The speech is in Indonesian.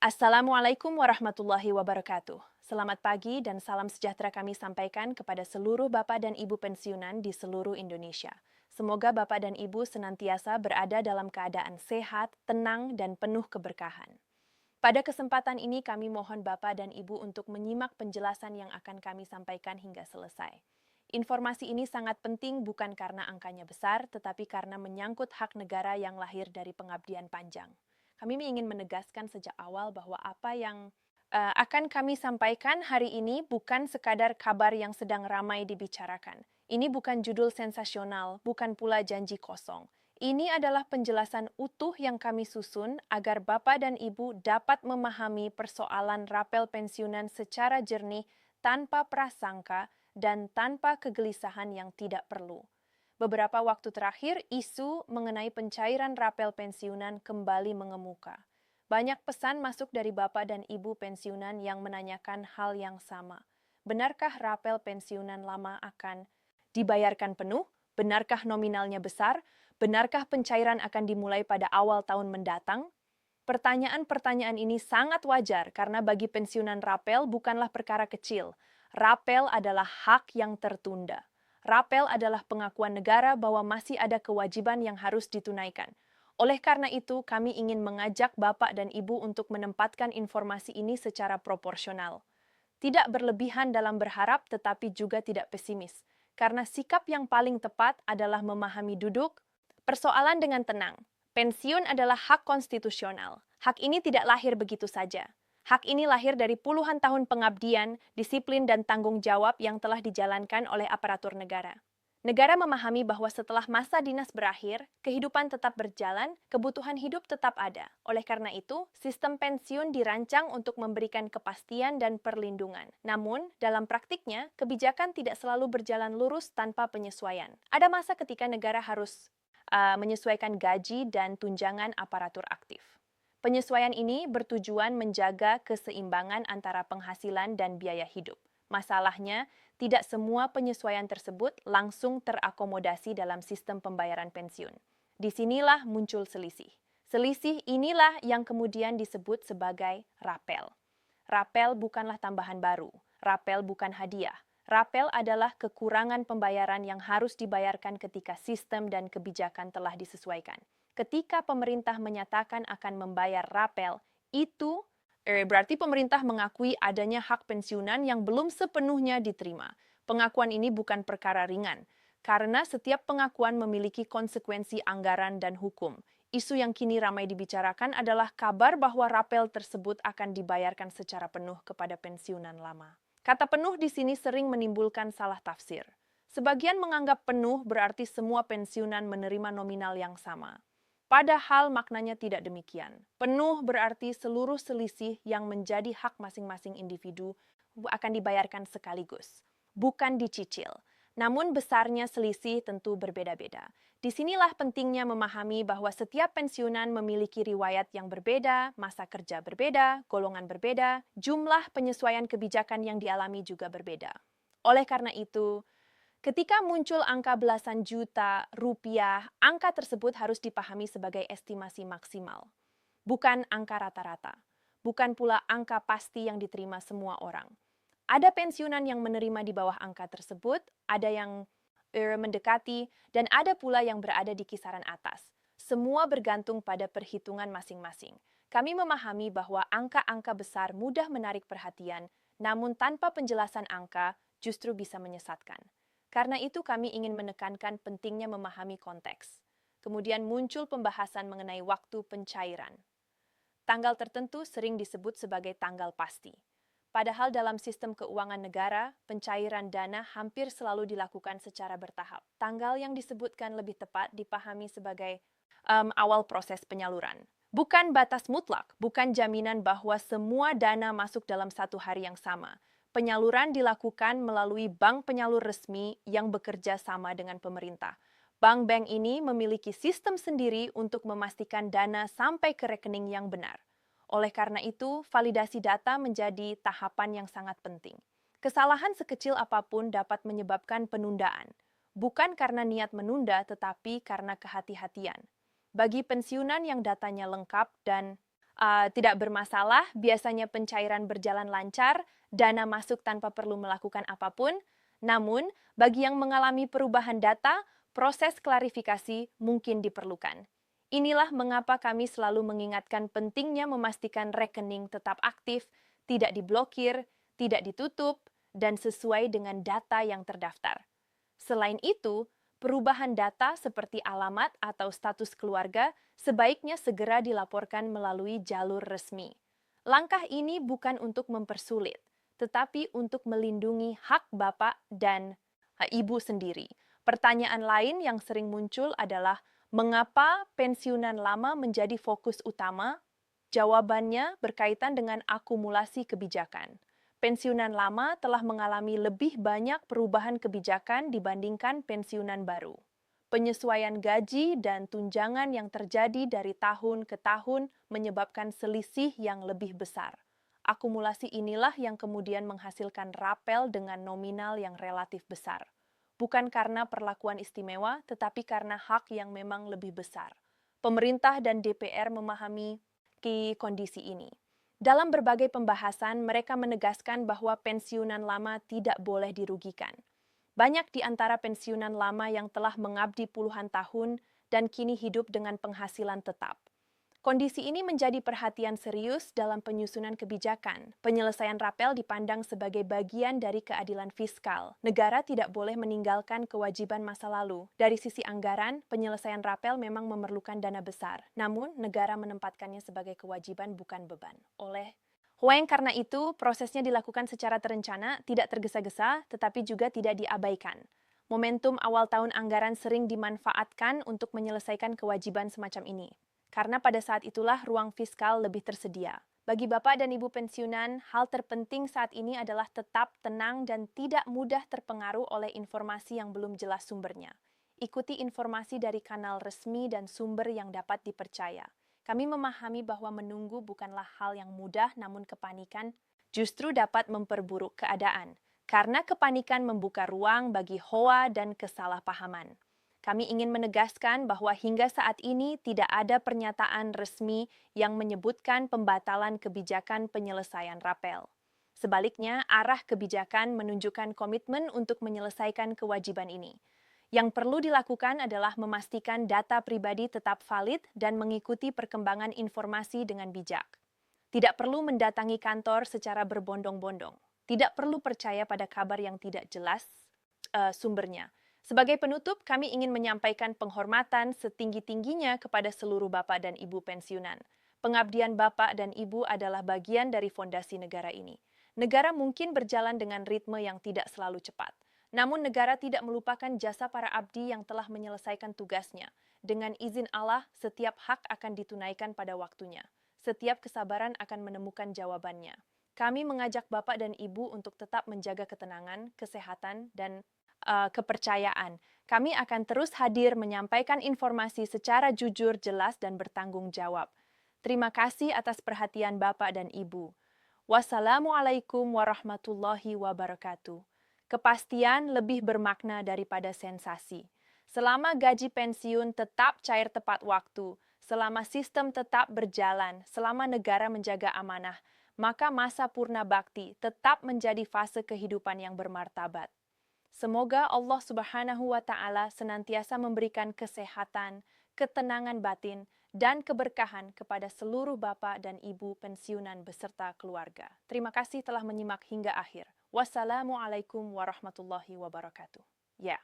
Assalamualaikum warahmatullahi wabarakatuh. Selamat pagi dan salam sejahtera kami sampaikan kepada seluruh Bapak dan Ibu pensiunan di seluruh Indonesia. Semoga Bapak dan Ibu senantiasa berada dalam keadaan sehat, tenang, dan penuh keberkahan. Pada kesempatan ini kami mohon Bapak dan Ibu untuk menyimak penjelasan yang akan kami sampaikan hingga selesai. Informasi ini sangat penting bukan karena angkanya besar, tetapi karena menyangkut hak negara yang lahir dari pengabdian panjang. Kami ingin menegaskan sejak awal bahwa apa yang akan kami sampaikan hari ini bukan sekadar kabar yang sedang ramai dibicarakan. Ini bukan judul sensasional, bukan pula janji kosong. Ini adalah penjelasan utuh yang kami susun agar Bapak dan Ibu dapat memahami persoalan rapel pensiunan secara jernih tanpa prasangka dan tanpa kegelisahan yang tidak perlu. Beberapa waktu terakhir, isu mengenai pencairan rapel pensiunan kembali mengemuka. Banyak pesan masuk dari Bapak dan Ibu pensiunan yang menanyakan hal yang sama. Benarkah rapel pensiunan lama akan dibayarkan penuh? Benarkah nominalnya besar? Benarkah pencairan akan dimulai pada awal tahun mendatang? Pertanyaan-pertanyaan ini sangat wajar karena bagi pensiunan rapel bukanlah perkara kecil. Rapel adalah hak yang tertunda. Rapel adalah pengakuan negara bahwa masih ada kewajiban yang harus ditunaikan. Oleh karena itu, kami ingin mengajak Bapak dan Ibu untuk menempatkan informasi ini secara proporsional. Tidak berlebihan dalam berharap, tetapi juga tidak pesimis. Karena sikap yang paling tepat adalah memahami duduk persoalan dengan tenang. Pensiun adalah hak konstitusional. Hak ini tidak lahir begitu saja. Hak ini lahir dari puluhan tahun pengabdian, disiplin, dan tanggung jawab yang telah dijalankan oleh aparatur negara. Negara memahami bahwa setelah masa dinas berakhir, kehidupan tetap berjalan, kebutuhan hidup tetap ada. Oleh karena itu, sistem pensiun dirancang untuk memberikan kepastian dan perlindungan. Namun, dalam praktiknya, kebijakan tidak selalu berjalan lurus tanpa penyesuaian. Ada masa ketika negara harus menyesuaikan gaji dan tunjangan aparatur aktif. Penyesuaian ini bertujuan menjaga keseimbangan antara penghasilan dan biaya hidup. Masalahnya, tidak semua penyesuaian tersebut langsung terakomodasi dalam sistem pembayaran pensiun. Disinilah muncul selisih. Selisih inilah yang kemudian disebut sebagai rapel. Rapel bukanlah tambahan baru. Rapel bukan hadiah. Rapel adalah kekurangan pembayaran yang harus dibayarkan ketika sistem dan kebijakan telah disesuaikan. Ketika pemerintah menyatakan akan membayar rapel, itu berarti pemerintah mengakui adanya hak pensiunan yang belum sepenuhnya diterima. Pengakuan ini bukan perkara ringan, karena setiap pengakuan memiliki konsekuensi anggaran dan hukum. Isu yang kini ramai dibicarakan adalah kabar bahwa rapel tersebut akan dibayarkan secara penuh kepada pensiunan lama. Kata penuh di sini sering menimbulkan salah tafsir. Sebagian menganggap penuh berarti semua pensiunan menerima nominal yang sama. Padahal maknanya tidak demikian. Penuh berarti seluruh selisih yang menjadi hak masing-masing individu akan dibayarkan sekaligus, bukan dicicil. Namun besarnya selisih tentu berbeda-beda. Disinilah pentingnya memahami bahwa setiap pensiunan memiliki riwayat yang berbeda, masa kerja berbeda, golongan berbeda, jumlah penyesuaian kebijakan yang dialami juga berbeda. Oleh karena itu, ketika muncul angka belasan juta rupiah, angka tersebut harus dipahami sebagai estimasi maksimal, bukan angka rata-rata, bukan pula angka pasti yang diterima semua orang. Ada pensiunan yang menerima di bawah angka tersebut, ada yang mendekati, dan ada pula yang berada di kisaran atas. Semua bergantung pada perhitungan masing-masing. Kami memahami bahwa angka-angka besar mudah menarik perhatian, namun tanpa penjelasan angka justru bisa menyesatkan. Karena itu kami ingin menekankan pentingnya memahami konteks. Kemudian muncul pembahasan mengenai waktu pencairan. Tanggal tertentu sering disebut sebagai tanggal pasti. Padahal dalam sistem keuangan negara, pencairan dana hampir selalu dilakukan secara bertahap. Tanggal yang disebutkan lebih tepat dipahami sebagai awal proses penyaluran. Bukan batas mutlak, bukan jaminan bahwa semua dana masuk dalam satu hari yang sama. Penyaluran dilakukan melalui bank penyalur resmi yang bekerja sama dengan pemerintah. Bank-bank ini memiliki sistem sendiri untuk memastikan dana sampai ke rekening yang benar. Oleh karena itu, validasi data menjadi tahapan yang sangat penting. Kesalahan sekecil apapun dapat menyebabkan penundaan, bukan karena niat menunda, tetapi karena kehati-hatian. Bagi pensiunan yang datanya lengkap dan tidak bermasalah, biasanya pencairan berjalan lancar, dana masuk tanpa perlu melakukan apapun. Namun, bagi yang mengalami perubahan data, proses klarifikasi mungkin diperlukan. Inilah mengapa kami selalu mengingatkan pentingnya memastikan rekening tetap aktif, tidak diblokir, tidak ditutup, dan sesuai dengan data yang terdaftar. Selain itu, perubahan data seperti alamat atau status keluarga sebaiknya segera dilaporkan melalui jalur resmi. Langkah ini bukan untuk mempersulit, tetapi untuk melindungi hak Bapak dan Ibu sendiri. Pertanyaan lain yang sering muncul adalah, mengapa pensiunan lama menjadi fokus utama? Jawabannya berkaitan dengan akumulasi kebijakan. Pensiunan lama telah mengalami lebih banyak perubahan kebijakan dibandingkan pensiunan baru. Penyesuaian gaji dan tunjangan yang terjadi dari tahun ke tahun menyebabkan selisih yang lebih besar. Akumulasi inilah yang kemudian menghasilkan rapel dengan nominal yang relatif besar. Bukan karena perlakuan istimewa, tetapi karena hak yang memang lebih besar. Pemerintah dan DPR memahami kondisi ini. Dalam berbagai pembahasan, mereka menegaskan bahwa pensiunan lama tidak boleh dirugikan. Banyak di antara pensiunan lama yang telah mengabdi puluhan tahun dan kini hidup dengan penghasilan tetap. Kondisi ini menjadi perhatian serius dalam penyusunan kebijakan. Penyelesaian rapel dipandang sebagai bagian dari keadilan fiskal. Negara tidak boleh meninggalkan kewajiban masa lalu. Dari sisi anggaran, penyelesaian rapel memang memerlukan dana besar. Namun, negara menempatkannya sebagai kewajiban bukan beban. Karena itu, prosesnya dilakukan secara terencana, tidak tergesa-gesa, tetapi juga tidak diabaikan. Momentum awal tahun anggaran sering dimanfaatkan untuk menyelesaikan kewajiban semacam ini. Karena pada saat itulah ruang fiskal lebih tersedia. Bagi Bapak dan Ibu pensiunan, hal terpenting saat ini adalah tetap tenang dan tidak mudah terpengaruh oleh informasi yang belum jelas sumbernya. Ikuti informasi dari kanal resmi dan sumber yang dapat dipercaya. Kami memahami bahwa menunggu bukanlah hal yang mudah, namun kepanikan justru dapat memperburuk keadaan. Karena kepanikan membuka ruang bagi hoa dan kesalahpahaman. Kami ingin menegaskan bahwa hingga saat ini tidak ada pernyataan resmi yang menyebutkan pembatalan kebijakan penyelesaian rapel. Sebaliknya, arah kebijakan menunjukkan komitmen untuk menyelesaikan kewajiban ini. Yang perlu dilakukan adalah memastikan data pribadi tetap valid dan mengikuti perkembangan informasi dengan bijak. Tidak perlu mendatangi kantor secara berbondong-bondong. Tidak perlu percaya pada kabar yang tidak jelas sumbernya. Sebagai penutup, kami ingin menyampaikan penghormatan setinggi-tingginya kepada seluruh Bapak dan Ibu pensiunan. Pengabdian Bapak dan Ibu adalah bagian dari fondasi negara ini. Negara mungkin berjalan dengan ritme yang tidak selalu cepat. Namun negara tidak melupakan jasa para abdi yang telah menyelesaikan tugasnya. Dengan izin Allah, setiap hak akan ditunaikan pada waktunya. Setiap kesabaran akan menemukan jawabannya. Kami mengajak Bapak dan Ibu untuk tetap menjaga ketenangan, kesehatan, dan kepercayaan. Kami akan terus hadir menyampaikan informasi secara jujur, jelas, dan bertanggung jawab. Terima kasih atas perhatian Bapak dan Ibu. Wassalamualaikum warahmatullahi wabarakatuh. Kepastian lebih bermakna daripada sensasi. Selama gaji pensiun tetap cair tepat waktu, selama sistem tetap berjalan, selama negara menjaga amanah, maka masa purna bakti tetap menjadi fase kehidupan yang bermartabat. Semoga Allah Subhanahu wa Ta'ala senantiasa memberikan kesehatan, ketenangan batin, dan keberkahan kepada seluruh Bapak dan Ibu pensiunan beserta keluarga. Terima kasih telah menyimak hingga akhir. Wassalamualaikum warahmatullahi wabarakatuh. Ya.